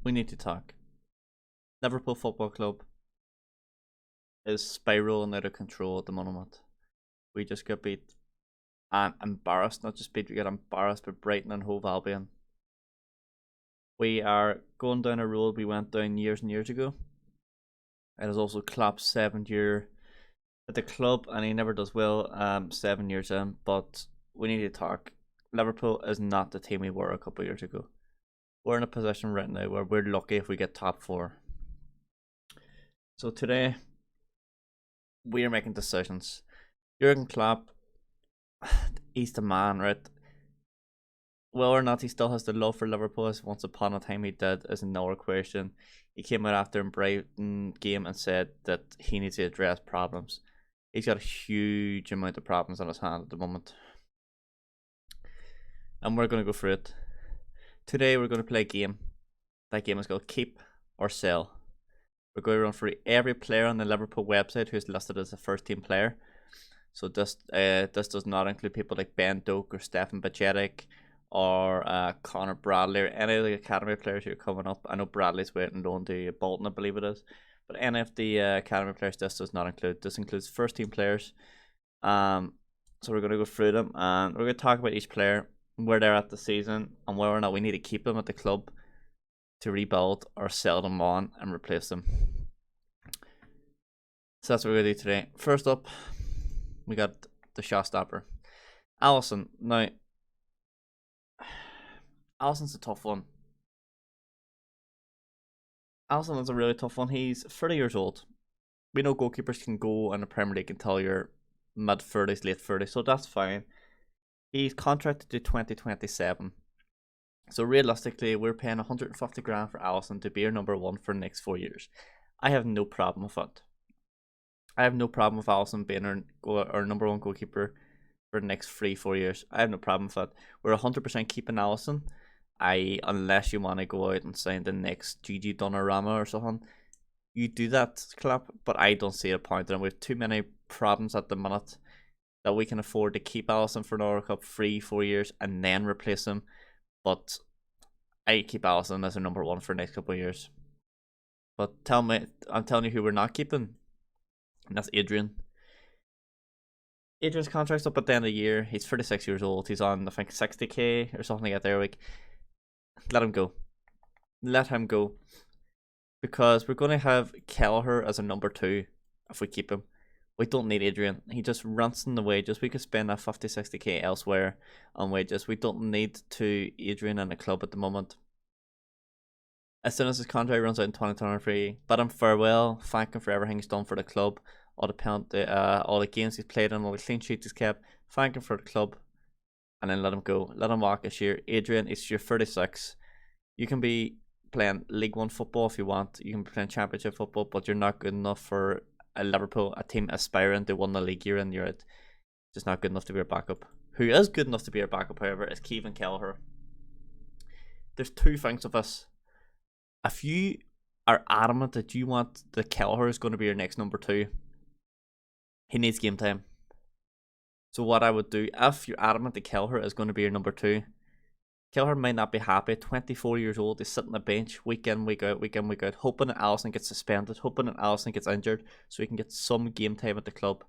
We need to talk. Liverpool Football Club is spiraling out of control at the moment. We just got beat and embarrassed, not just beat, we got embarrassed by Brighton and Hove Albion. We are going down a road we went down years and years ago. It is also Klopp's 7th year at the club, and he never does well 7 years in. But we need to talk. Liverpool is not the team we were a couple of years ago. We're in a position right now where we're lucky if we get top 4. So today, we are making decisions. Jurgen Klopp, he's the man, right? Whether or not he still has the love for Liverpool, as once upon a time he did, is another question. He came out after the Brighton game and said that he needs to address problems. He's got a huge amount of problems on his hand at the moment. And we're going to go through it. Today we're going to play a game. That game is called Keep or Sell. We're going to run through every player on the Liverpool website who's listed as a first team player. So this does not include people like Ben Doak or Stefan Bajcetic or Connor Bradley or any of the academy players who are coming up. I know Bradley's waiting loan to Bolton, I believe it is. But any of the academy players this does not include. This includes first team players. So we're going to go through them and we're going to talk about each player, where they're at the season, and whether or not we need to keep them at the club to rebuild or sell them on and replace them. So that's what we're going to do today. First up, we got the showstopper, Alisson. Now, Alisson's a tough one. Alisson is a really tough one. He's 30 years old. We know goalkeepers can go in the Premier League until you're mid-30s, late 30s, so that's fine. He's contracted to 2027. So realistically, we're paying 150 grand for Alisson to be our number 1 for the next 4 years. I have no problem with it. I have no problem with Alisson being our number 1 goalkeeper for the next 3-4 years. I have no problem with that. We're 100% keeping Alisson. Unless you want to go out and sign the next Gigi Donnarumma or something, you do that, Klopp. But I don't see a point in it. We have too many problems at the minute that we can afford to keep Alisson for another cup 3-4 years and then replace him. But I keep Alisson as a number 1 for the next couple of years. But I'm telling you who we're not keeping, and that's Adrian. Adrian's contract's up at the end of the year. He's 36 years old. He's on, I think, 60k or something like that there a week. Let him go. Let him go. Because we're going to have Kelleher as a number 2 if we keep him. We don't need Adrian. He just runs in the wages. We could spend that 50-60k elsewhere on wages. We don't need Adrian in the club at the moment. As soon as his contract runs out in 2023, bid him farewell, thank him for everything he's done for the club, all the games he's played and all the clean sheets he's kept, thank him for the club, and then let him go. Let him walk this year. Adrian, it's your 36. You can be playing League 1 football if you want. You can be playing Championship football, but you're not good enough for a Liverpool, a team aspiring to win the league year in, year out. Just not good enough to be our backup. Who is good enough to be our backup, however, is Kevin Kelleher. There's 2 things of us. If you are adamant that you want the Kelleher is going to be your next number 2, he needs game time. So what I would do, if you're adamant that Kelleher is going to be your number 2, Kelleher might not be happy. 24 years old, he's sitting on the bench week in, week out, hoping that Alisson gets suspended, hoping that Alisson gets injured so he can get some game time at the club.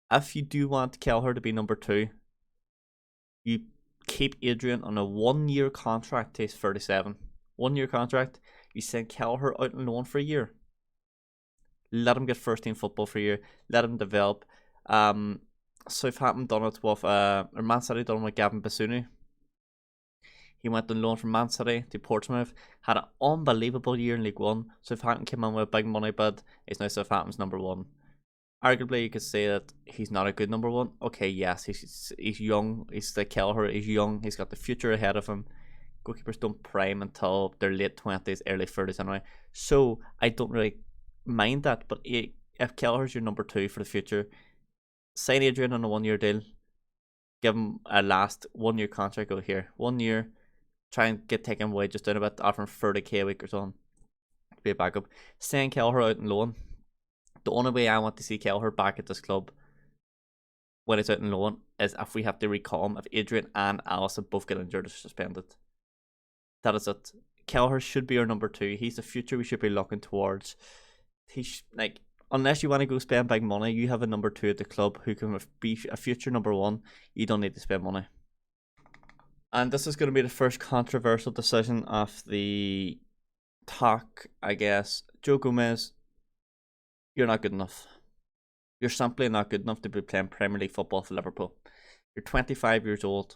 If you do want Kelleher to be number 2, you keep Adrian on a 1-year contract till he's 37. 1-year contract. You send Kelleher out on loan for a year. Let him get first team football for a year. Let him develop. Southampton done it with, or Man City done it with Gavin Basunu. He went on loan from Man City to Portsmouth. Had an unbelievable year in League 1. Southampton came in with a big money bid. He's now Southampton's number 1. Arguably, you could say that he's not a good number 1. Okay, yes, he's young. He's like Kelleher. He's young. He's got the future ahead of him. Goalkeepers don't prime until their late 20s, early 30s anyway. So I don't really mind that. But if Kelleher's your number 2 for the future, sign Adrian on a 1-year deal. Give him a last 1-year contract. Go here, 1 year. Try and get taken away just down a bit, offering 30k a week or something to be a backup. Send Kelleher out on loan. The only way I want to see Kelleher back at this club when he's out on loan is if we have to recall him if Adrian and Alisson both get injured or suspended. That is it. Kelleher should be our number 2. He's the future we should be looking towards. Like, unless you want to go spend big money, you have a number 2 at the club who can be a future number 1. You don't need to spend money. And this is going to be the first controversial decision of the talk, I guess. Joe Gomez, you're not good enough. You're simply not good enough to be playing Premier League football for Liverpool. You're 25 years old.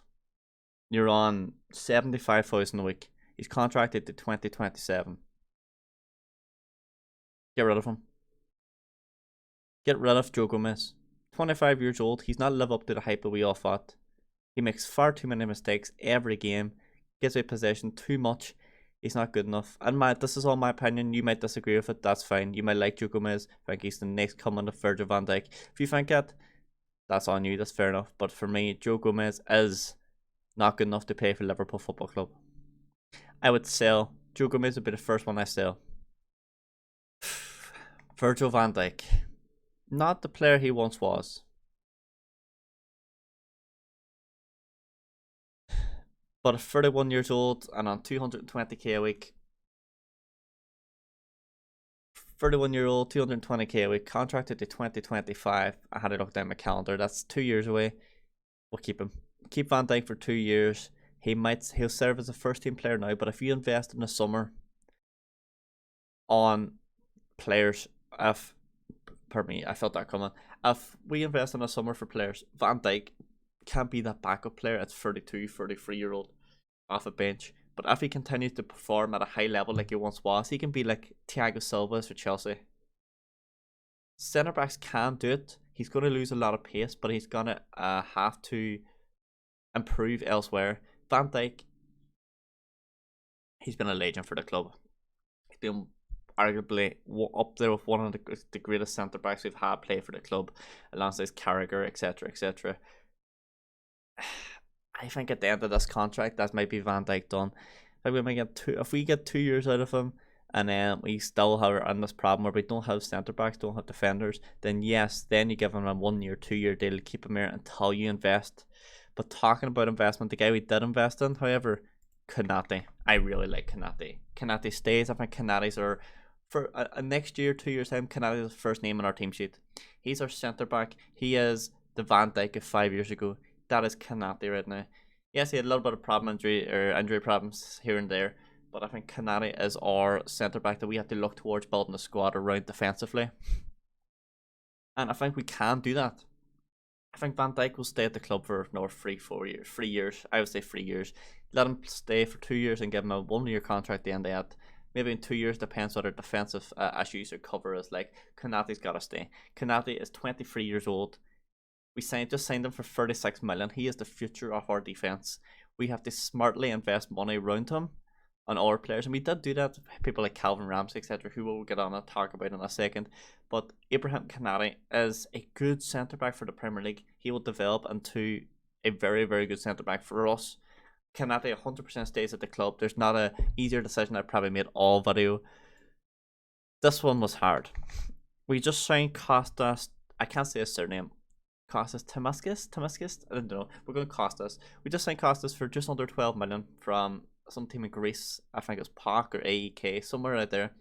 You're on 75,000 a week. He's contracted to 2027. Get rid of him. Get rid of Joe Gomez. 25 years old. He's not lived up to the hype that we all thought. He makes far too many mistakes every game. Gives away possession too much. He's not good enough. And this is all my opinion. You might disagree with it. That's fine. You might like Joe Gomez. Think he's the next coming of Virgil van Dijk. If you think that, that's on you. That's fair enough. But for me, Joe Gomez is not good enough to play for Liverpool Football Club. I would sell. Joe Gomez would be the first one I sell. Virgil van Dijk. Not the player he once was. But at 31 years old and on 220k a week. 31-year-old, 220k a week, contracted to 2025. I had it looked down my calendar. That's 2 years away. We'll keep him. Keep Van Dijk for 2 years. He'll serve as a first team player now, but if you invest in the summer on players, pardon me, I felt that coming. If we invest in the summer for players, Van Dijk can't be that backup player at 32, 33-year-old off a bench. But if he continues to perform at a high level like he once was, he can be like Thiago Silva for Chelsea. Centre backs can do it. He's going to lose a lot of pace, but he's going to have to improve elsewhere. Van Dijk, he's been a legend for the club. He's been arguably up there with one of the greatest centre backs we've had play for the club, alongside Carragher, etc., etc. I think at the end of this contract, that might be Van Dijk done. If we get 2 years out of him, and then we still have on this problem where we don't have centre backs, don't have defenders, then yes, then you give him a 1 year, 2 year deal to keep him here until you invest. But talking about investment, the guy we did invest in, however, Konate. I really like Konate. Konate stays. I think Konate's are for next year, 2 years time. Konate is the first name on our team sheet. He's our centre back. He is the Van Dijk of 5 years ago. That is Konate right now. Yes, he had a little bit of injury problems here and there, but I think Konate is our centre back that we have to look towards building a squad around defensively. And I think we can do that. I think Van Dijk will stay at the club for another 3 years. I would say 3 years. Let him stay for 2 years and give him a 1 year contract at the end of that. Maybe in 2 years, depends what our defensive issues or cover is like. Konate's got to stay. Konate is 23 years old. We just signed him for 36 million. He is the future of our defense. We have to smartly invest money around him on our players, and we did do that. People like Calvin Ramsey, etc., who we'll get on and talk about in a second. But Ibrahim Konate is a good centre back for the Premier League. He will develop into a very, very good centre back for us. Konate 100% stays at the club. There's not a easier decision I've probably made all video. This one was hard. We just signed Kostas. I can't say his surname. Kostas Timaskas? I don't know. We're going Kostas. We just signed Kostas for just under 12 million from some team in Greece. I think it was PAOK or AEK, somewhere out there.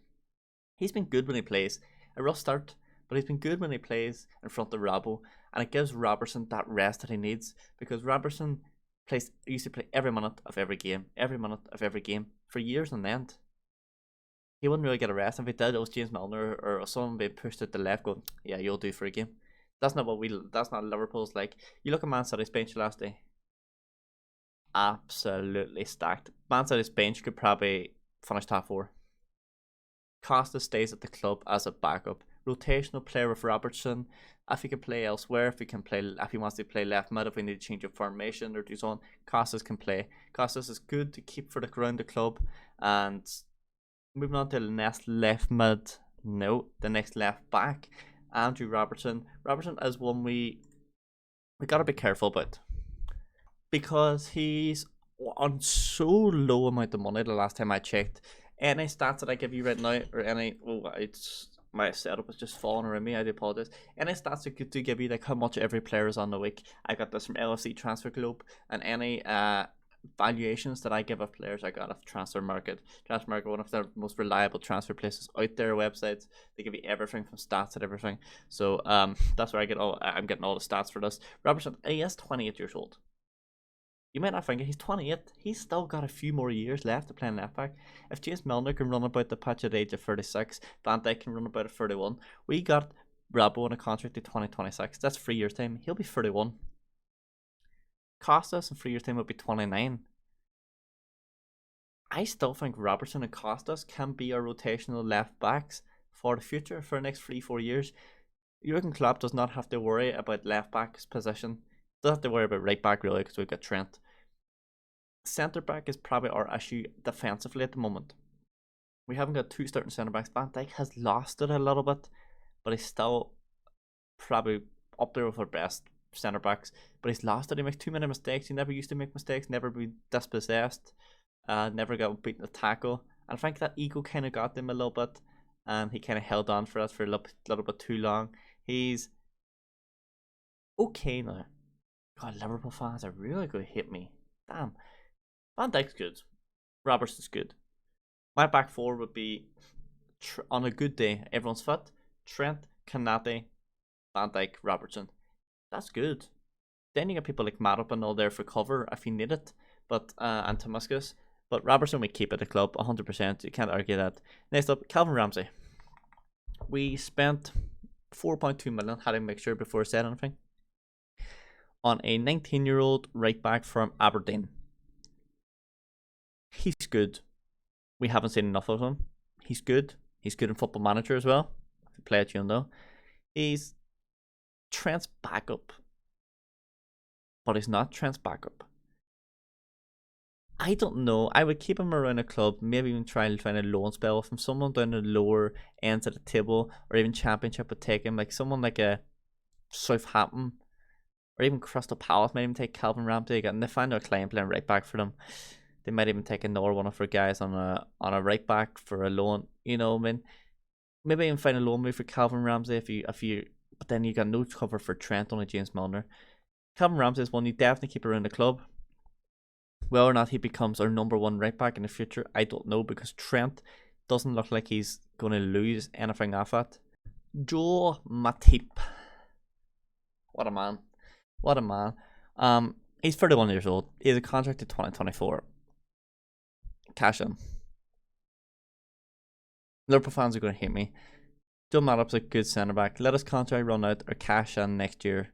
He's been good when he plays. A rough start, but he's been good when he plays in front of Robbo, and it gives Robertson that rest that he needs, because Robertson used to play every minute of every game for years on end. He wouldn't really get a rest. If he did, it was James Milner or someone being pushed to the left going, yeah, you'll do for a game. That's not Liverpool's like. You look at Man City's bench last day. Absolutely stacked. Man City's bench could probably finish top 4. Costa stays at the club as a backup. Rotational player with Robertson. If he can play elsewhere, if he wants to play left mid, if we need to change of formation or do so on, Costas can play. Costas is good to keep for around the club. And moving on to the next left mid. No, the next left back. Andrew Robertson. Robertson is one we gotta be careful about, because he's on so low amount of money the last time I checked. Any stats that I give you right now, or my setup is just falling around me, I do apologize. Any stats that do give you like how much every player is on the week. I got this from LFC Transfer Globe, and any valuations that I give of players I got off Transfer Market. Transfer Market, one of the most reliable transfer places out there. Websites, they give you everything from stats and everything. So that's where I'm getting all the stats for this. Robertson, he is 28 years old. You might not think it, he's 28. He's still got a few more years left to play in left back. If James Milner can run about the pitch at the age of 36, Van Dijk can run about at 31. We got Rabo on a contract to 2026. That's 3 years' time. He'll be 31. Costas in 3 years' time will be 29. I still think Robertson and Costas can be our rotational left backs for the future, for the next 3-4 years. Jurgen Klopp does not have to worry about left back's position. Doesn't have to worry about right back really because we've got Trent. Centre back is probably our issue defensively at the moment. We haven't got two starting centre backs. Van Dijk has lost it a little bit, but he's still probably up there with our best centre backs. But he's lost it. He makes too many mistakes. He never used to make mistakes. Never be dispossessed. Never got beaten a tackle. And I think that ego kind of got him a little bit, and he kind of held on for us for a little bit too long. He's okay now. God, Liverpool fans are really going to hit me. Damn. Van Dijk's good. Robertson's good. My back four would be, on a good day, everyone's fit. Trent, Kanate, Van Dijk, Robertson. That's good. Then you got people like Matip and all there for cover if you need it. But and Tomiskas. But Robertson we keep at the club 100%. You can't argue that. Next up, Calvin Ramsey. We spent 4.2 million, had to make sure before I said anything, on a 19-year-old right back from Aberdeen. He's good. We haven't seen enough of him. He's good. He's good in Football Manager as well. If you play it, you'll know. He's Trent's backup. But he's not Trent's backup. I don't know. I would keep him around a club, maybe even try and find a loan spell from someone down the lower ends of the table, or even Championship would take him, like someone like a Southampton, or even Crystal Palace might even take Calvin Ramsey again. They find their client playing right back for them. They might even take another one of our guys on a right back for a loan. You know, I mean, maybe even find a loan move for Calvin Ramsey if you. But then you got no cover for Trent, only James Milner. Calvin Ramsey is one you definitely keep around the club. Whether or not he becomes our number one right back in the future, I don't know, because Trent doesn't look like he's going to lose anything off that. Joe Matip. What a man. What a man. He's 31 years old. He has a contract to 2024. Cash in. Liverpool fans are going to hate me. Joe Matip's a good centre back. Let his contract run out or cash in next year.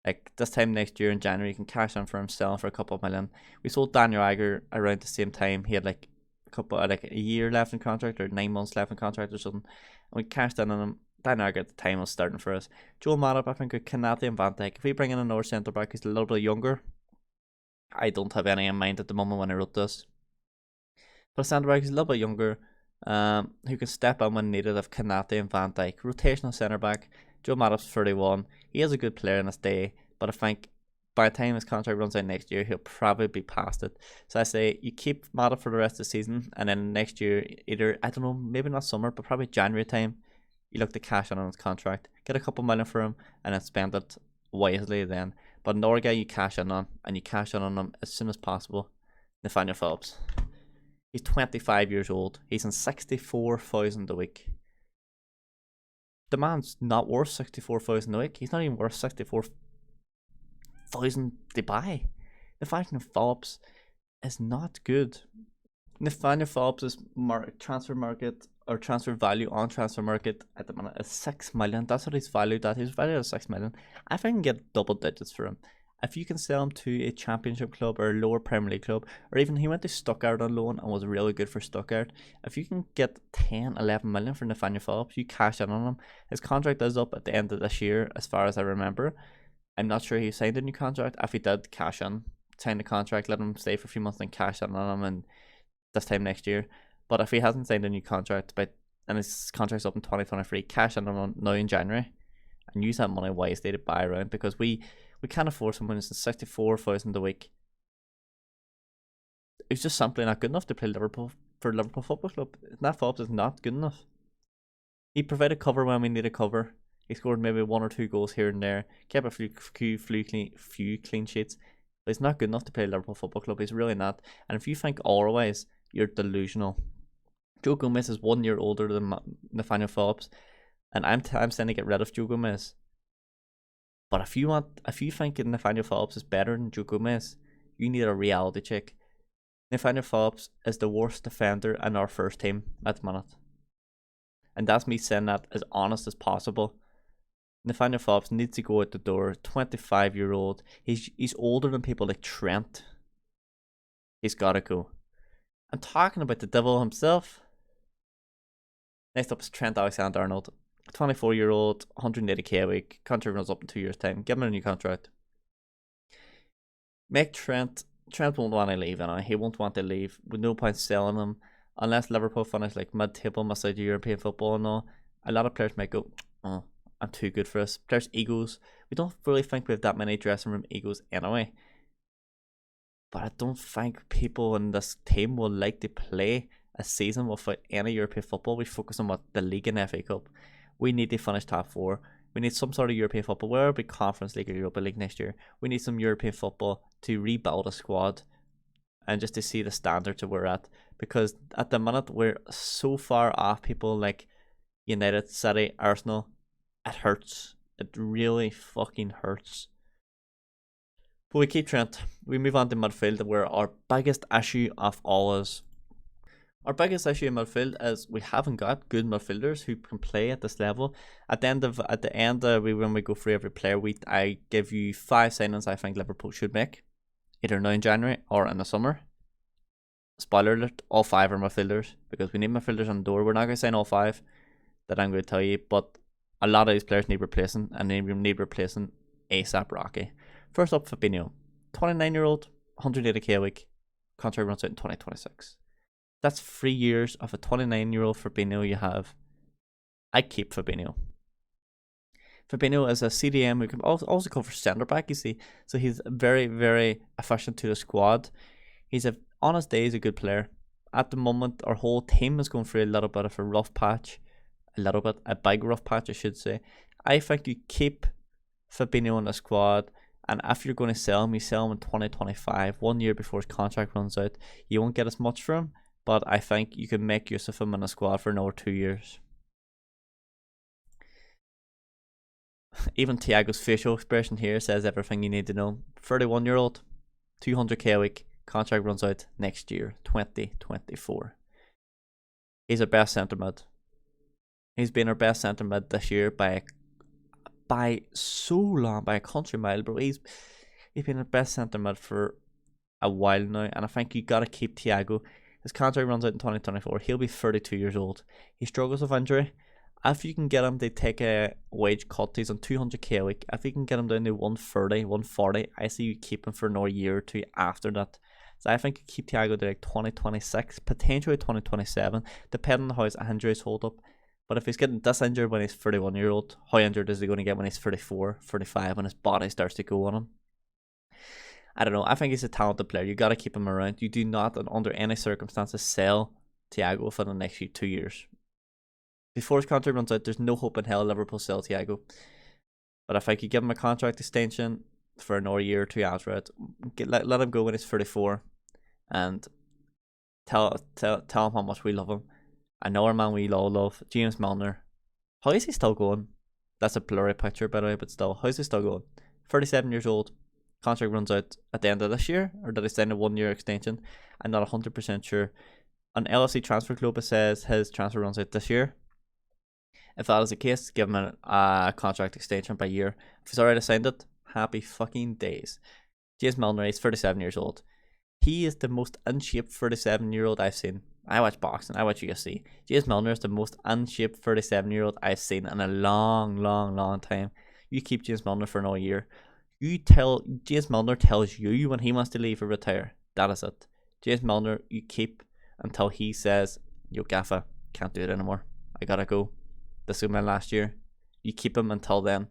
Like this time next year in January, you can cash in for him selling for a couple of million. We sold Daniel Agger around the same time. He had like a year left in contract or 9 months left in contract or something. And we cashed in on him. Daniel Agger at the time was starting for us. Joe Matip, I think, with Kanate and Van Dijk. If we bring in another centre back who's a little bit younger, I don't have any in mind at the moment when I wrote this. But a centre back who's a little bit younger, who can step in when needed of Kanate and Van Dijk. Rotational centre back. Joe Matip's 31. He is a good player in his day, but I think by the time his contract runs out next year, he'll probably be past it. So I say you keep Matip for the rest of the season, and then next year, either, I don't know, maybe not summer, but probably January time, you look to cash in on his contract, get a couple million for him, and then spend it wisely then. But another guy you cash in on, and you cash in on him as soon as possible, Nathaniel Phillips. He's 25 years old. He's on 64,000 a week. The man's not worth 64,000 a week. He's not even worth 64,000 to buy. Nathaniel Phillips is not good. Nathaniel Phillips' transfer market or transfer value on transfer market at the minute is 6 million. That's what he's valued at. He's valued at 6 million. I think I can get double digits for him. If you can sell him to a Championship club or a lower Premier League club, or even he went to Stuttgart on loan and was really good for Stuttgart, if you can get 10, 11 million for Nathaniel Phillips, you cash in on him. His contract is up at the end of this year, as far as I remember. I'm not sure he signed a new contract. If he did, cash in. Sign the contract, let him stay for a few months and cash in on him and this time next year. But if he hasn't signed a new contract and his contract's up in 2023, cash in on him now in January and use that money wisely to buy around, because we can't afford someone who's 64,000 a week. It's just simply not good enough to play Liverpool for Liverpool Football Club. Nat Phillips is not good enough. He provided cover when we needed cover. He scored maybe 1 or 2 goals here and there. Kept a few clean sheets. But he's not good enough to play Liverpool Football Club. He's really not. And if you think otherwise, you're delusional. Joe Gomez is 1 year older than Nathaniel Phillips, and I'm saying to get rid of Joe Gomez. But if you think Nathaniel Phillips is better than Joe Gomez, you need a reality check. Nathaniel Phillips is the worst defender in our first team at the minute. And that's me saying that as honest as possible. Nathaniel Phillips needs to go out the door. 25-year-old. He's older than people like Trent. He's got to go. I'm talking about the devil himself. Next up is Trent Alexander-Arnold. 24-year-old, 180k a week. Contract runs up in 2 years' time. Give him a new contract. Make Trent won't want to leave anyway. He won't want to leave. With no point selling him. Unless Liverpool finish like mid-table, miss out European football and all. A lot of players might go, oh, I'm too good for this. Players' egos. We don't really think we have that many dressing room egos anyway. But I don't think people in this team will like to play a season without any European football. We focus on what the league and FA Cup. We need to finish top 4. We need some sort of European football. Whether it be Conference League or Europa League next year. We need some European football to rebuild a squad and just to see the standards that we're at. Because at the minute, we're so far off people like United, City, Arsenal. It hurts. It really fucking hurts. But we keep Trent. We move on to midfield, where our biggest issue of all is. Our biggest issue in midfield is we haven't got good midfielders who can play at this level. At the end, when we go through every player, I give you 5 signings I think Liverpool should make, either now in January or in the summer. Spoiler alert: all 5 are midfielders because we need midfielders on the door. We're not going to sign all 5 that I'm going to tell you, but a lot of these players need replacing, and they need replacing ASAP Rocky. First up, Fabinho, 29-year-old, 180k a week, contract runs out in 2026. That's 3 years of a 29-year-old Fabinho you have. I keep Fabinho. Fabinho is a CDM who can also come for centre back, you see. So he's very, very efficient to the squad. On his day, he's a good player. At the moment, our whole team is going through a little bit of a rough patch. A big rough patch, I should say. I think you keep Fabinho in the squad. And if you're going to sell him, you sell him in 2025, 1 year before his contract runs out. You won't get as much for him. But I think you can make use of him in a squad for another 2 years. Even Thiago's facial expression here says everything you need to know. 31-year-old, 200k a week, contract runs out next year, 2024. He's our best centre mid. He's been our best centre mid this year by so long, by a country mile, bro. He's been our best centre mid for a while now, and I think you gotta keep Thiago. His contract runs out in 2024. He'll be 32 years old. He struggles with injury. If you can get him to take a wage cut, he's on 200k a week. If you can get him down to 130, 140, I see you keep him for another year or 2 after that. So I think you keep Thiago to like 2026, potentially 2027, depending on how his injuries hold up. But if he's getting this injured when he's 31-year-old, how injured is he going to get when he's 34, 35, when his body starts to go on him? I don't know. I think he's a talented player. You got to keep him around. You do not, under any circumstances, sell Thiago for the next 2 years. Before his contract runs out, there's no hope in hell Liverpool sell Thiago. But if I could give him a contract extension for another year or 2 after it, let him go when he's 34, and tell him how much we love him. Another man we all love, James Milner. How is he still going? That's a blurry picture, by the way, but still, how is he still going? 37 years old. Contract runs out at the end of this year, or did he sign a 1 year extension? I'm not 100% sure. On LFC Transfer Club, it says his transfer runs out this year. If that is the case, give him a contract extension by year. If he's already signed it, happy fucking days. James Milner is 37 years old. He is the most in-shape 37-year-old I've seen. I watch boxing, I watch UFC. James Milner is the most in-shape 37-year-old I've seen in a long, long, long time. You keep James Milner for another year. James Milner tells you when he wants to leave or retire. That is it. James Milner, you keep until he says, yo, Gaffa, can't do it anymore. I gotta go. This is my last year. You keep him until then.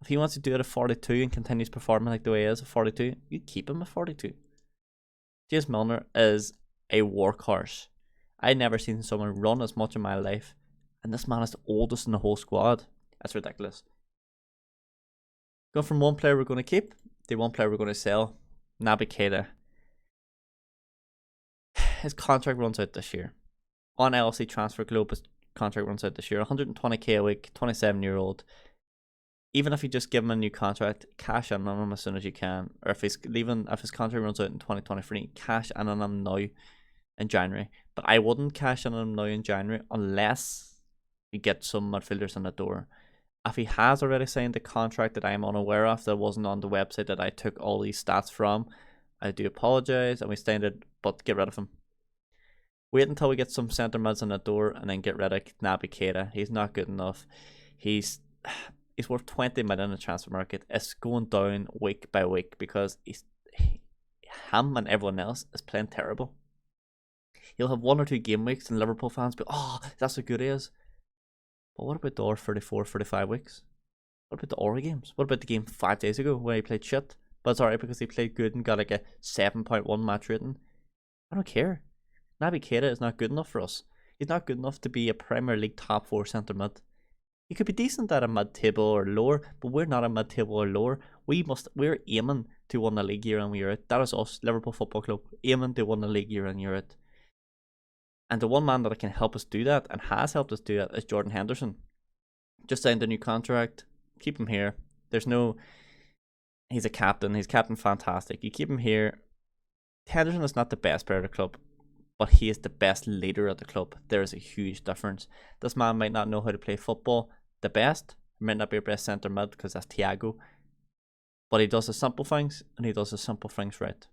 If he wants to do it at 42 and continues performing like the way he is at 42, you keep him at 42. James Milner is a workhorse. I've never seen someone run as much in my life, and this man is the oldest in the whole squad. That's ridiculous. Going from one player we're going to keep to one player we're going to sell. Naby Keita. His contract runs out this year. On LFC Transfer Globe, his contract runs out this year. 120k a week, 27-year-old. Even if you just give him a new contract, cash in on him as soon as you can. Or if his contract runs out in 2023, cash in on him now in January. But I wouldn't cash in on him now in January unless you get some midfielders in the door. If he has already signed the contract that I'm unaware of, that wasn't on the website that I took all these stats from, I do apologise, and we signed it, but get rid of him. Wait until we get some centre mids in the door and then get rid of Naby Keita. He's not good enough. He's worth 20 million in the transfer market. It's going down week by week because him and everyone else is playing terrible. He'll have 1 or 2 game weeks and Liverpool fans be, oh, that's how good he is. But what about the other 34, 35 weeks? What about the Aura games? What about the game 5 days ago where he played shit? But it's alright because he played good and got like a 7.1 match rating. I don't care. Naby Keita is not good enough for us. He's not good enough to be a Premier League top 4 centre mid. He could be decent at a mid-table or lower, but we're not a mid-table or lower. We're aiming to win the league year in year out. That is us, Liverpool Football Club, aiming to win the league year in year out. And the one man that can help us do that and has helped us do that is Jordan Henderson. Just signed a new contract. Keep him here. He's a captain. He's captain fantastic. You keep him here. Henderson is not the best player of the club, but he is the best leader of the club. There is a huge difference. This man might not know how to play football the best. He might not be our best centre mid because that's Thiago. But he does the simple things, and he does the simple things right.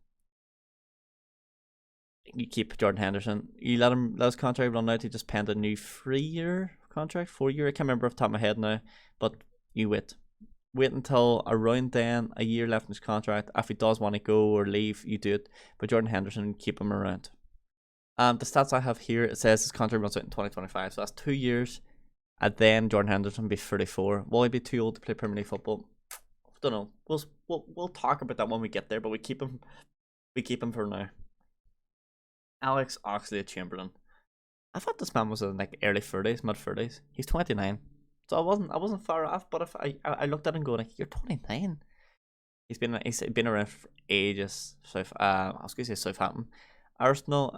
You keep Jordan Henderson. You let his contract run out. He just penned a new 3-year contract, 4-year. I can't remember off the top of my head now. But you wait. Wait until around then, a year left in his contract. If he does want to go or leave, you do it. But Jordan Henderson, keep him around. The stats I have here, it says his contract runs out in 2025. So that's 2 years. And then Jordan Henderson will be 34. Will he be too old to play Premier League football? I don't know. We'll talk about that when we get there. But we keep him for now. Alex Oxlade-Chamberlain. I thought this man was in like early 30s, mid 30s. He's 29. So I wasn't far off, but if I looked at him going like, you're 29. He's been around for ages. I was gonna say Southampton. Arsenal,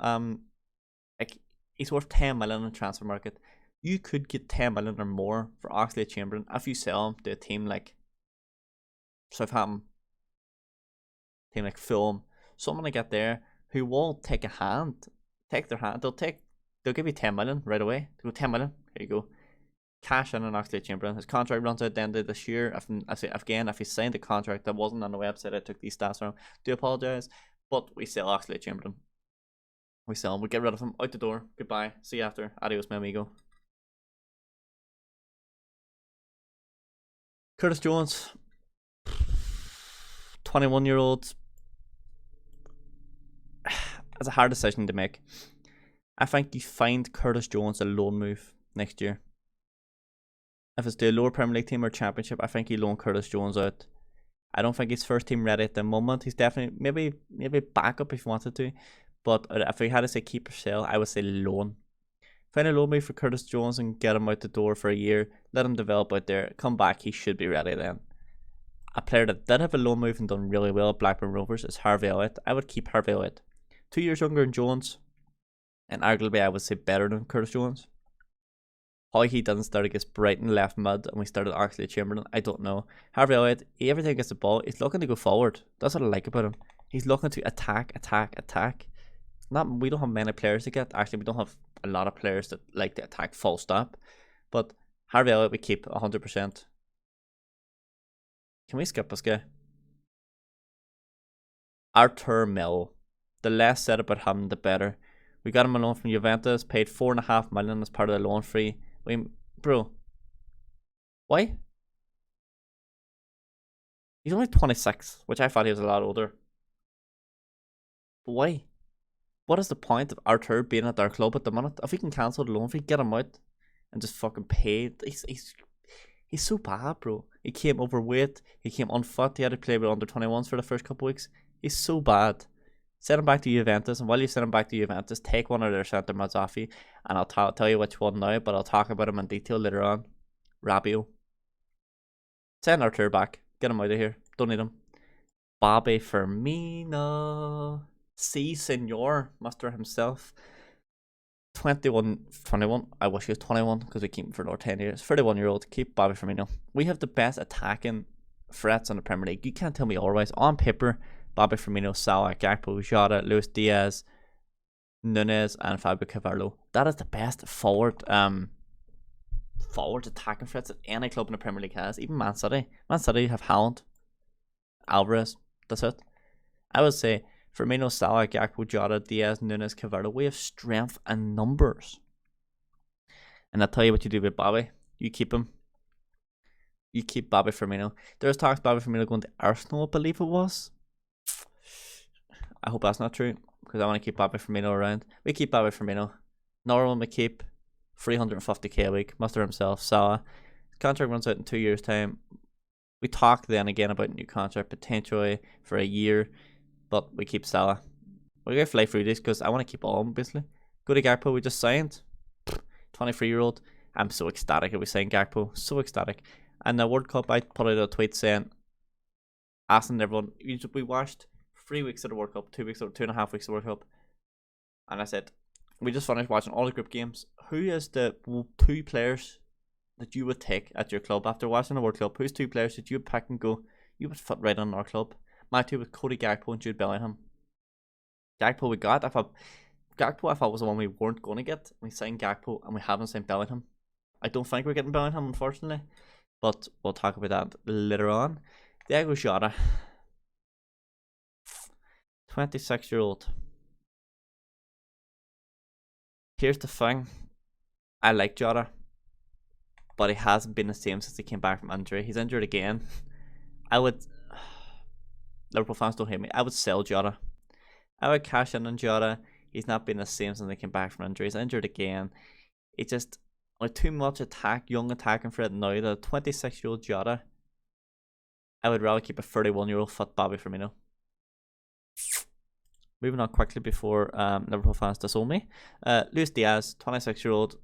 like he's worth 10 million in the transfer market. You could get 10 million or more for Oxlade-Chamberlain if you sell him to a team like Southampton, team like Fulham, someone to get there who will take their hand. They'll give you 10 million right away. They'll go 10 million. Here you go. Cash in on Oxlade-Chamberlain. His contract runs out at the end of this year. If he signed a contract that wasn't on the website, I took these stats from. Do apologise, but we sell Oxlade-Chamberlain. We sell him. We get rid of him. Out the door. Goodbye. See you after. Adios, mi amigo. Curtis Jones, 21-year-old. It's a hard decision to make. I think you find Curtis Jones a loan move next year. If it's to a lower Premier League team or Championship, I think you loan Curtis Jones out. I don't think he's first team ready at the moment. He's definitely maybe backup if you wanted to. But if we had to say keep or sell, I would say loan. Find a loan move for Curtis Jones and get him out the door for a year. Let him develop out there. Come back, he should be ready then. A player that did have a loan move and done really well at Blackburn Rovers is Harvey Elliott. I would keep Harvey Elliott. 2 years younger than Jones, and arguably I would say better than Curtis Jones. How he didn't start against Brighton left mid and we started Oxlade-Chamberlain, I don't know. Harvey Elliott, every time he gets the ball, he's looking to go forward. That's what I like about him. He's looking to attack. We don't have many players to get. Actually, we don't have a lot of players that like to attack full stop. But Harvey Elliott we keep 100%. Can we skip this guy? Artur Melo. The less said about him, the better. We got him a loan from Juventus, paid 4.5 million as part of the loan fee. Bro, why? He's only 26, which I thought he was a lot older. But why? What is the point of Artur being at our club at the minute? If we can cancel the loan fee, get him out and just fucking pay. He's so bad, bro. He came overweight. He came unfit. He had to play with under 21s for the first couple of weeks. He's so bad. Send him back to Juventus, and while you send him back to Juventus, take one of their centre mids off you, and I'll tell you which one now, but I'll talk about him in detail later on. Rabiot. Send Artur back. Get him out of here. Don't need him. Bobby Firmino. Si, senor, master himself. 21. I wish he was 21 because we keep him for another 10 years. 31-year-old, keep Bobby Firmino. We have the best attacking threats in the Premier League. You can't tell me otherwise. On paper, Bobby Firmino, Salah, Gakpo, Jota, Luis Diaz, Nunez, and Fabio Carvalho. That is the best forward attacking threats that any club in the Premier League has. Even Man City. Man City have Haaland, Alvarez. That's it. I would say Firmino, Salah, Gakpo, Jota, Diaz, Nunez, Carvalho. We have strength and numbers. And I'll tell you what you do with Bobby. You keep him. You keep Bobby Firmino. There's talks Bobby Firmino going to Arsenal, I believe it was. I hope that's not true, because I want to keep Bobby Firmino around. We keep Bobby Firmino. Another one we keep. 350k a week. Muster himself. Salah. His contract runs out in 2 years' time. We talk then again about new contract potentially for a year, but we keep Salah. We're going to fly through this because I want to keep all of them basically. Go to Gakpo, we just signed. 23-year-old. I'm so ecstatic if we sign Gakpo. So ecstatic. And the World Cup, I put out a tweet saying, asking everyone, we watched 3 weeks of the World Cup, 2 weeks, or 2.5 weeks of the World Cup. And I said, we just finished watching all the group games. Who is the 2 players that you would take at your club after watching the World Cup? Who's 2 players that you would pick and go, you would fit right on our club? My 2 was Cody Gakpo and Jude Bellingham. Gakpo we got. Gakpo I thought was the one we weren't going to get. We signed Gakpo and we haven't signed Bellingham. I don't think we're getting Bellingham, unfortunately. But we'll talk about that later on. Diego Jota. 26-year-old. Here's the thing. I like Jota, but he hasn't been the same since he came back from injury. He's injured again. I would... Liverpool fans don't hate me. I would sell Jota. I would cash in on Jota. He's not been the same since he came back from injury. He's injured again. It's just too much young attacking for it now. The 26-year-old Jota. I would rather keep a 31-year-old fit Bobby Firmino. Moving on quickly before Liverpool fans disown me. Luis Diaz, 26-year-old.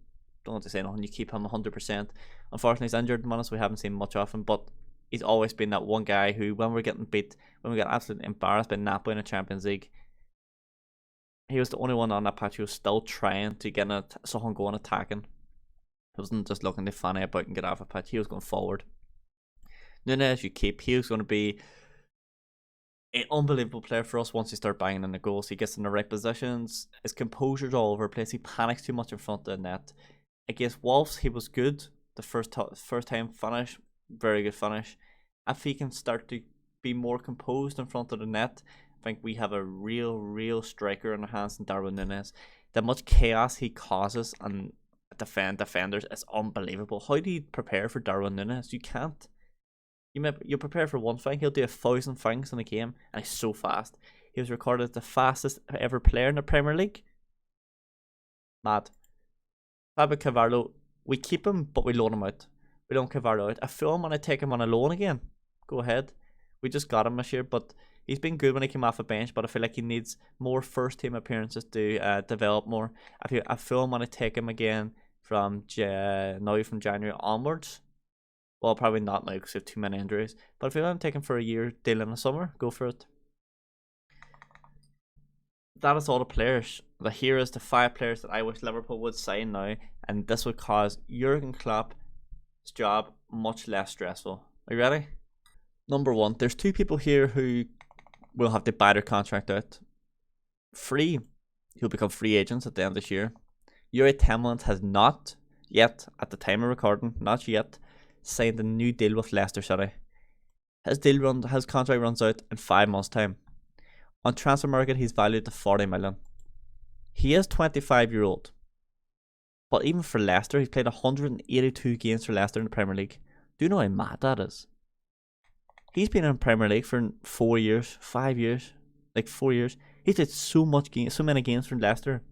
Don't want to say nothing. You keep him 100%. Unfortunately, he's injured, man, so we haven't seen much of him. But he's always been that one guy who, when we're getting beat, when we get absolutely embarrassed by Napoli in the Champions League, he was the only one on that patch who was still trying to get something going attacking. He wasn't just looking to fanny about and get off a pitch. He was going forward. Nunez, you keep. He was going to be an unbelievable player for us once he starts banging in the goals. He gets in the right positions. His composure's all over the place. He panics too much in front of the net. Against Wolves, he was good. The first time finish, very good finish. If he can start to be more composed in front of the net, I think we have a real striker in our hands in Darwin Nunez. The much chaos he causes and defenders is unbelievable. How do you prepare for Darwin Nunez? You can't. You prepare for one thing, he'll do 1,000 things in a game, and he's so fast. He was recorded as the fastest ever player in the Premier League. Mad. Fabio Carvalho, we keep him, but we loan him out. We don't Carvalho out. I feel him when I take him on a loan again. Go ahead. We just got him this year, but he's been good when he came off the bench, but I feel like he needs more first team appearances to develop more. I feel him when I take him again from January onwards. Well, probably not now because we have too many injuries. But if you want to take him for a year deal in the summer, go for it. That is all the players. Here is the 5 players that I wish Liverpool would sign now, and this would cause Jurgen Klopp's job much less stressful. Are you ready? Number 1, there's 2 people here who will have to buy their contract out. Free, who'll become free agents at the end of this year. Yuri Tielemans has not yet, at the time of recording, not yet, signed a new deal with Leicester City. His contract runs out in 5 months' time. On transfer market, he's valued to 40 million. He is 25-year-old. But even for Leicester, he's played 182 games for Leicester in the Premier League. Do you know how mad that is? He's been in the Premier League for 4 years, 5 years, like 4 years. He's played so many games for Leicester.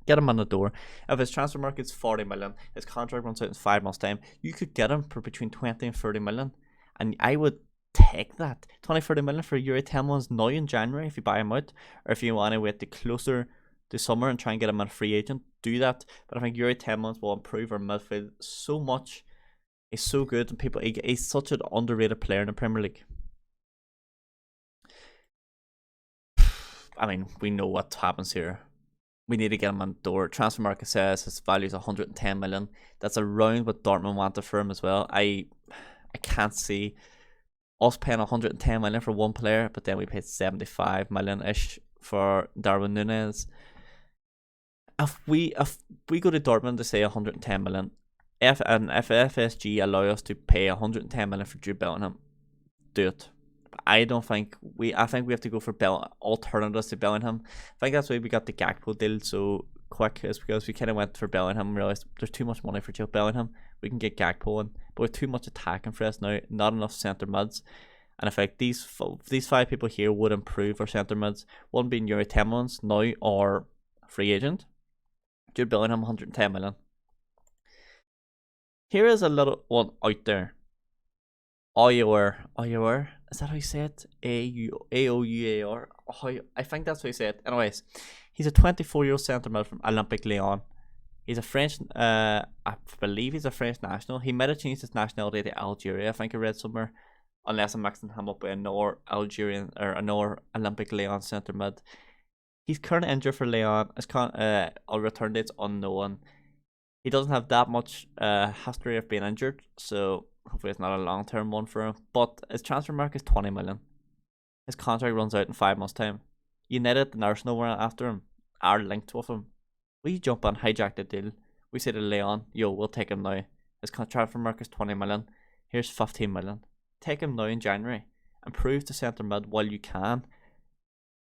Get him on the door. If his transfer market's 40 million, his contract runs out in 5 months' time, you could get him for between 20 and 30 million. And I would take that. 20-30 million for Yuri Tielemans now in January if you buy him out. Or if you want to wait closer to summer and try and get him on a free agent, do that. But I think Yuri Tielemans will improve our midfield so much. He's so good, and he's such an underrated player in the Premier League. I mean, we know what happens here. We need to get him on the door. Transfer market says his value is 110 million. That's around what Dortmund wanted for him as well. I can't see us paying 110 million for one player, but then we paid 75 million ish for Darwin Núñez. If we go to Dortmund to say 110 million, if FSG allow us to pay 110 million for Jude Bellingham, do it. I think we have to go for alternatives to Bellingham. I think that's why we got the Gakpo deal so quick, is because we kind of went for Bellingham and realised there's too much money for Jude Bellingham. We can get Gakpo in, but with too much attacking for us now, not enough centre mids. And I think these 5 people here would improve our centre mids. One being Yuri Tielemans now, or free agent. Jude Bellingham, 110 million. Here is a little one out there. Aouar, is that how you say it? Aouar. I think that's how you say it. Anyways, he's a 24-year-old centre mid from Olympique Lyon. He's a French, I believe he's a French national. He might have changed his nationality to Algeria, I think I read somewhere. Unless I'm mixing him up with another Algerian or another Olympique Lyon centre mid. He's currently injured for Lyon. His return date's unknown. He doesn't have that much history of being injured, so hopefully it's not a long-term one for him. But his transfer market is 20 million. His contract runs out in 5 months' time. United and Arsenal were after him, are linked with him. We jump on, hijack the deal. We say to Leon, yo, we'll take him now. His transfer market is 20 million. Here's 15 million. Take him now in January. Improve the centre mid while you can.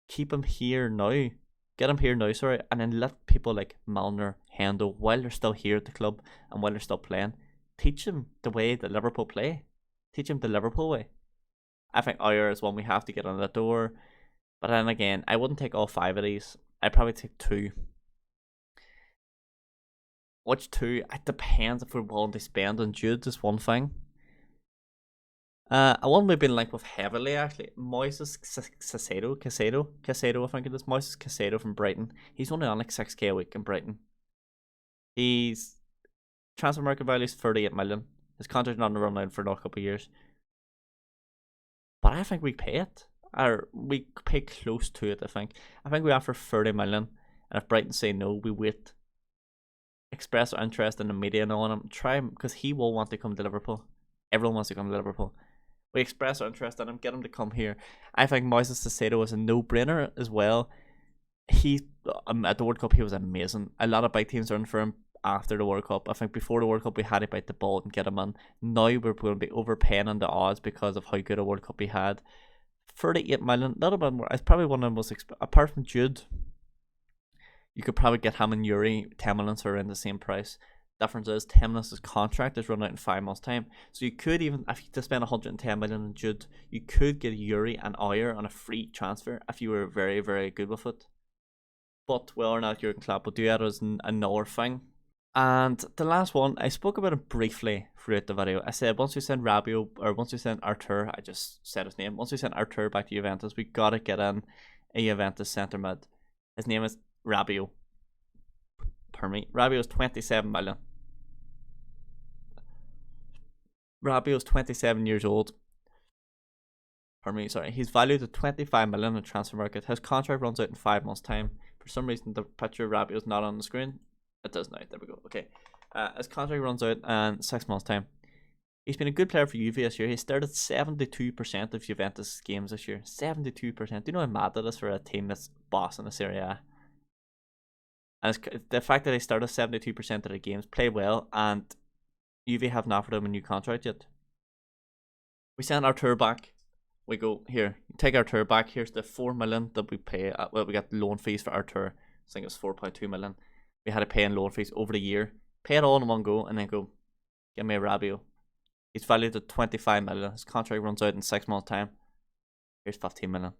Keep him here now. Get him here now, sorry. And then let people like Milner, Hendo, while they're still here at the club and while they're still playing, teach them the way that Liverpool play. Teach them the Liverpool way. I think Aouar is one we have to get on the door. But then again, I wouldn't take all 5 of these. I'd probably take 2. Which 2? It depends if we're willing to spend on Jude, is one thing. One we've been linked with heavily actually. Moises Caicedo, I think it is. Moises Caicedo from Brighton. He's only on like 6k a week in Brighton. He's transfer market value is 38 million. His contract's not on the run out for another couple of years. But I think we pay it. Or we pay close to it, I think. I think we offer 30 million. And if Brighton say no, we wait. Express our interest in the media and on him. Try him, because he will want to come to Liverpool. Everyone wants to come to Liverpool. We express our interest in him, get him to come here. I think Moises Caicedo is a no-brainer as well. He at the World Cup, he was amazing. A lot of big teams are in for him after the World Cup. I think before the World Cup, we had to bite the ball and get him in. Now we're going to be overpaying on the odds because of how good a World Cup he had. 38 million, a little bit more. It's probably one of the most apart from Jude, you could probably get him and Yuri Tielemans are in the same price. Difference is Tielemans' contract is run out in 5 months' time, so you could even, if you to spend 110 million on Jude, you could get Yuri and Aouar on a free transfer if you were very, very good with it. But whether or not Jurgen Klopp will do that is another thing. And the last one, I spoke about it briefly throughout the video. I said once we send Rabiot, or once we send Artur, I just said his name. Once we send Artur back to Juventus, we gotta get in a Juventus centre mid. His name is Rabiot. Pardon me. Rabiot is 27 million. Rabiot is 27 years old. Pardon me, sorry. He's valued at 25 million in the transfer market. His contract runs out in 5 months' time. For some reason, the picture of Rabiot is not on the screen. It does now. There we go. Okay. His contract runs out in 6 months' time. He's been a good player for Juve this year. He started 72% of Juventus games this year. 72%. Do you know how mad that is for a team that's bossing the Serie A? And the fact that he started 72% of the games, played well, and Juve haven't offered him a new contract yet. We send Artur back. We go, here, take Artur back. Here's the 4 million that we pay. Well, we got loan fees for Artur. I think it was 4.2 million. We had to pay in loan fees over the year. Pay it all in one go and then go, give me a Rabiot. He's valued at 25 million. His contract runs out in 6 months' time. Here's 15 million.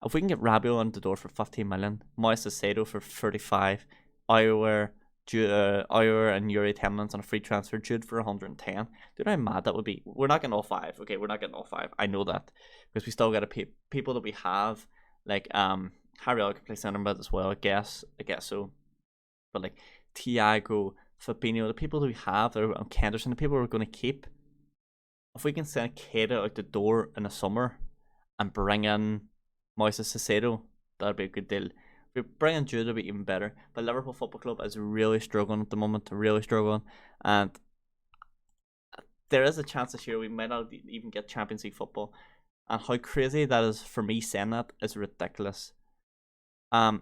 If we can get Rabiot on the door for 15 million, Moises Caicedo for 35, Aouar and Yuri Tielemans on a free transfer, Jude for 110. Do you know how mad that would be? We're not getting all 5. Okay, we're not getting all 5. I know that. Because we still got to pay people that we have, like Harry can play centre mid as well, I guess so. But like Thiago, Fabinho, the people that we have, Henderson, the people we're going to keep. If we can send Keita out the door in the summer and bring in Moises Caicedo, that'd be a good deal. If we bring in Jude, it'd be even better. But Liverpool Football Club is really struggling at the moment, really struggling. And there is a chance this year we might not even get Champions League football. And how crazy that is for me saying that is ridiculous. A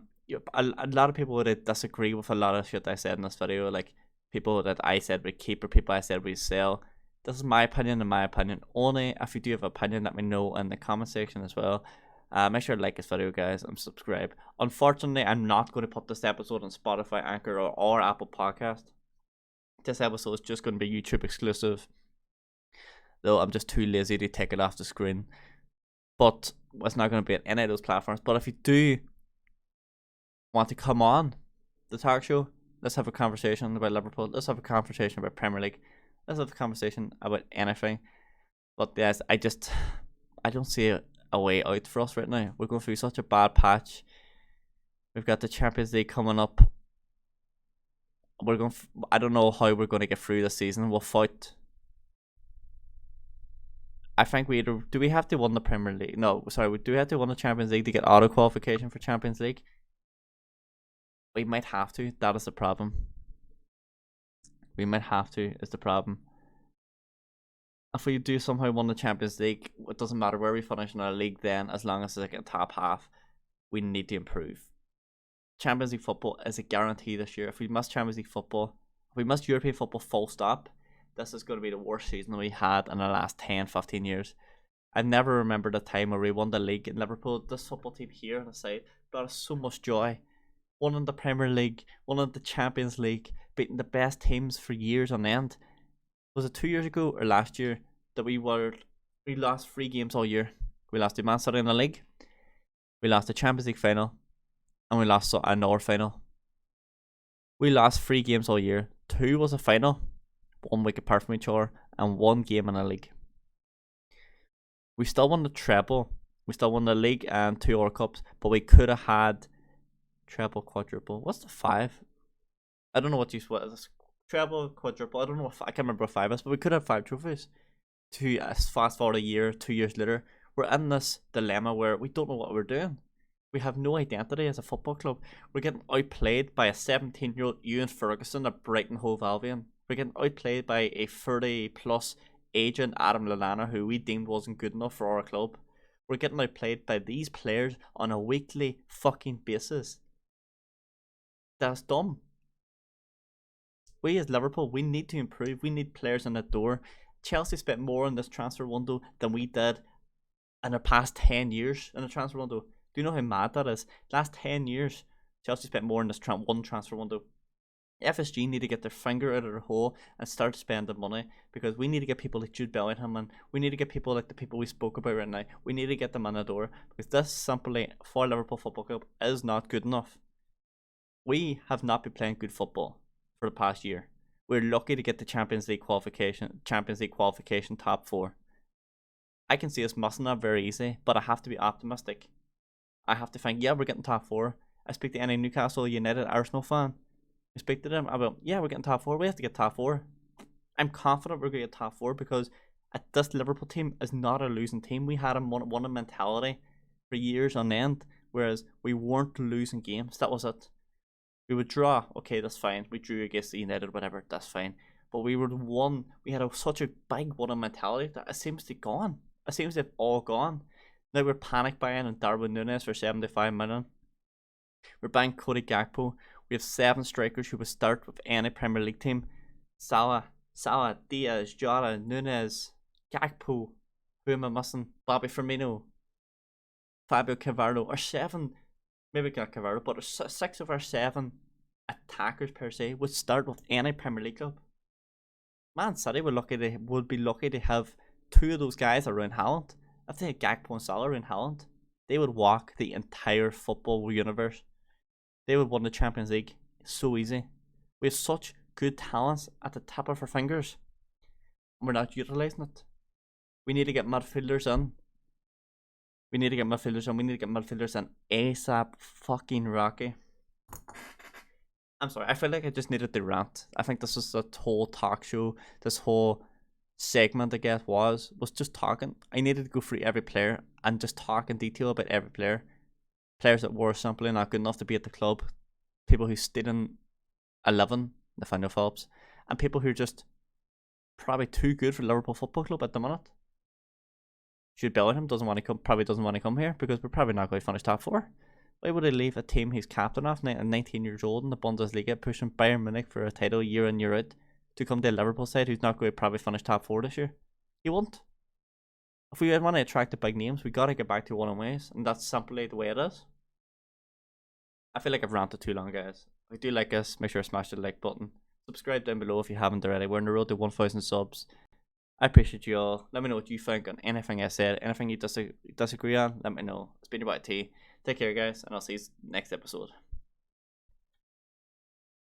lot of people would disagree with a lot of shit I said in this video, like people that I said would keep or people I said would sell. This is my opinion and my opinion only. If you do have an opinion, let me know in the comment section as well. Make sure to like this video, guys, and subscribe. Unfortunately, I'm not going to put this episode on Spotify, Anchor, or Apple Podcast. This episode is just going to be YouTube exclusive, though I'm just too lazy to take it off the screen. But it's not going to be on any of those platforms. But if you do want to come on the talk show, let's have a conversation about Liverpool. Let's have a conversation about Premier League. Let's have a conversation about anything. But yes, I don't see a way out for us right now. We're going through such a bad patch. We've got the Champions League coming up. I don't know how we're going to get through the season. We'll fight. I think do we have to win the Premier League? No, sorry, do we have to win the Champions League to get auto qualification for Champions League? We might have to. That is the problem. We might have to, is the problem. If we do somehow win the Champions League, it doesn't matter where we finish in our league then, as long as it's like a top half, we need to improve. Champions League football is a guarantee this year. If we miss Champions League football, if we miss European football full stop, this is going to be the worst season we had in the last 10-15 years. I never remember the time where we won the league in Liverpool. This football team here on the side brought us so much joy. One in the Premier League, one in the Champions League, beating the best teams for years on end. Was it 2 years ago or last year that we lost 3 games all year? We lost to Man City in the league, we lost the Champions League final, and we lost another final. We lost 3 games all year. 2 was a final, 1 week apart from each other, and 1 game in a league. We still won the treble. We still won the league and 2 World Cups, but we could have had treble, quadruple. What's the 5? I don't know what is treble, quadruple. I don't know. I can't remember what 5 is, but we could have 5 trophies. Fast forward a year, 2 years later, we're in this dilemma where we don't know what we're doing. We have no identity as a football club. We're getting outplayed by a 17-year-old Ewan Ferguson at Brighton Hove Albion. We're getting outplayed by a 30-plus agent Adam Lallana, who we deemed wasn't good enough for our club. We're getting outplayed by these players on a weekly fucking basis. That's dumb. We as Liverpool, we need to improve. We need players in the door. Chelsea spent more in this transfer window than we did in the past 10 years in the transfer window. Do you know how mad that is? Last 10 years, Chelsea spent more in this one transfer window. FSG need to get their finger out of their hole and start spending money, because we need to get people like Jude Bellingham, and we need to get people like the people we spoke about right now. We need to get them in the door, because this simply, for Liverpool Football Club, is not good enough. We have not been playing good football for the past year. We're lucky to get the Champions League qualification top 4. I can see us missing that very easy, but I have to be optimistic. I have to think, yeah, we're getting top 4. I speak to any Newcastle United Arsenal fan. I speak to them about, yeah, we're getting top 4. We have to get top 4. I'm confident we're going to get top 4, because this Liverpool team is not a losing team. We had a one mentality for years on end, whereas we weren't losing games. That was it. We would draw, okay, that's fine. We drew against United, whatever, that's fine. But we would won. We had such a big winning mentality that it seems to gone. It seems to have all gone. Now we're panic buying on Darwin Núñez for 75 million. We're buying Cody Gakpo. We have 7 strikers who would start with any Premier League team. Salah, Diaz, Jota, Núñez, Gakpo. Who am I missing? Bobby Firmino, Fabio Carvalho. Our 7, maybe not Carvalho, but 6 of our 7 attackers per se would start with any Premier League club. Man City would be lucky to have 2 of those guys around Haaland. If they had Gakpo and Salah around Haaland, they would walk the entire football universe. They would win the Champions League so easy. We have such good talents at the tip of our fingers, and we're not utilising it. We need to get midfielders in. We need to get midfielders in ASAP fucking Rocky. I'm sorry, I feel like I just needed to rant. I think this is a whole talk show, this whole segment, I guess, was just talking. I needed to go through every player and just talk in detail about every player. Players that were simply not good enough to be at the club, people who stayed in 11, Nathaniel Phillips, and people who are just probably too good for Liverpool Football Club at the minute. Jude Bellingham probably doesn't want to come here because we're probably not going to finish top 4. Why would I leave a team he's captain of, 19 years old in the Bundesliga, pushing Bayern Munich for a title year in, year out, to come to a Liverpool side who's not going to probably finish top 4 this year? He won't. If we want to attract the big names, we got to get back to one ways, and that's simply the way it is. I feel like I've ranted too long, guys. If you do like us, make sure to smash the like button. Subscribe down below if you haven't already. We're on the road to 1,000 subs. I appreciate you all. Let me know what you think on anything I said. Anything you disagree on, let me know. It's been your boy T. Take care, guys, and I'll see you next episode.